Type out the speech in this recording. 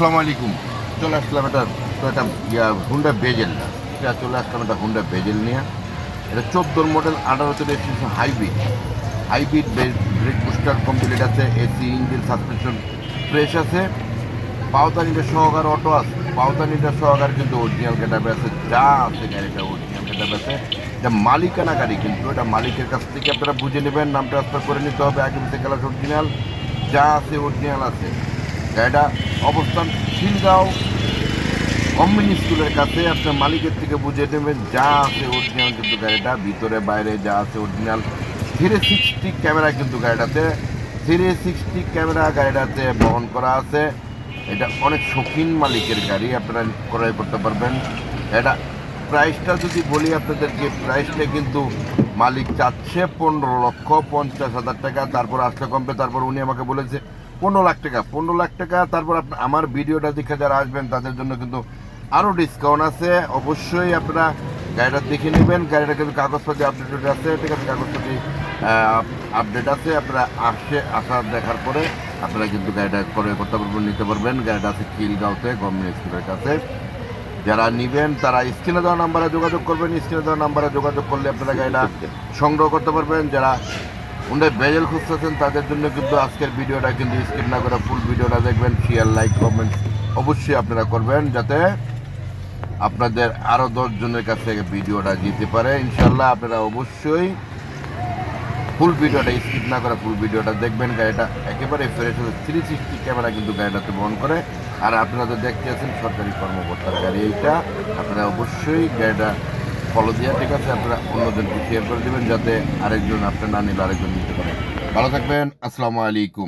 আসসালামু আলাইকুম। চলে আসলাম একটা হুন্ডা বেজেল না, এটা চলে আসলাম একটা হুন্ডা বেজেল নিয়ে। এটা 14 মডেল, 18তে registration, hybrid. Hybrid brake booster complete আছে, এসি ইঞ্জিন সাসপেনশন ফ্রেশ আছে, পাওতানিটা সহকার অটো আছে, পাওতানিটা সহকার কিন্তু অরিজিনাল গেটাপে আছে, যা আছে গাড়িটা অরিজিনাল গেটাপে আছে। এটা মালিকানা গাড়ি, কিন্তু এটা মালিকের কাছ থেকে আপনারা বুঝে নেবেন, নাম ট্রান্সফার করে নিতে হবে, আগে পিছিয়ে গ্লাস অরিজিনাল, যা আছে অরিজিনাল আছে। গাড়িটা অবস্থান খিলগাঁও গভর্নমেন্ট স্কুলের কাছে। আপনার মালিকের থেকে বুঝে নেবেন, যা আছে অরিজিনাল কিন্তু গাড়িটা, ভিতরে বাইরে যা আছে অরিজিনাল। 360 ক্যামেরা কিন্তু গাড়িটাতে, 360 ক্যামেরা গাড়িটাতে বহন করা আছে। এটা অনেক শৌখিন মালিকের গাড়ি, আপনারা ক্রয় করতে পারবেন। এটা প্রাইসটা যদি বলি আপনাদেরকে, প্রাইসটা কিন্তু মালিক চাচ্ছে 15,50,000 টাকা। তারপর আসলে কমবে, তারপর উনি আমাকে বলেছে 15 লাখ টাকা, 15 লাখ টাকা। তারপর আমার ভিডিওটা দেখে যারা আসবেন তাদের জন্য কিন্তু আরও ডিসকাউন্ট আছে। অবশ্যই আপনারা গাড়িটা দেখে নেবেন। গাড়িটা কিন্তু কাগজপাতি আপডেটেড আছে, ঠিক আছে, কাগজপাতি আপডেট আছে। আপনারা আসা দেখার পরে আপনারা কিন্তু গাড়িটা ক্রয় করতে পারবেন, নিতে পারবেন। গাড়িটা আছে খিলগাঁওতে গভর্নমেন্ট স্কুলের কাছে। যারা নিবেন তারা স্ক্রিনে দেওয়া নাম্বারে যোগাযোগ করবেন। স্ক্রিনে দেওয়া নাম্বারে যোগাযোগ করলে আপনারা গাড়িটা সংগ্রহ করতে পারবেন। যারা হুন্ডাই বেজেল খুঁজতেছেন তাদের জন্য কিন্তু আজকের ভিডিওটা কিন্তু স্কিপ না করে ফুল ভিডিওটা দেখবেন। শেয়ার, লাইক, কমেন্ট অবশ্যই আপনারা করবেন, যাতে আপনাদের আরও 10 জনের কাছে ভিডিওটা যেতে পারে। ইনশাল্লাহ আপনারা অবশ্যই ফুল ভিডিওটা স্কিপ না করে ফুল ভিডিওটা দেখবেন। গাড়িটা একেবারে ফ্রেশ হচ্ছে, 360 ক্যামেরা কিন্তু গাড়িটাতে বহন করে। আর আপনারা তো দেখতে আছেন সরকারি কর্মকর্তার গাড়ি এইটা। আপনারা অবশ্যই গাড়িটা ফলো দিয়ে, ঠিক আছে, আপনারা অন্যজনকে শেয়ার করে দেবেন, যাতে আরেকজন আপনার না নিলে আরেকজন নিতে পারে। ভালো থাকবেন, আসসালামু আলাইকুম।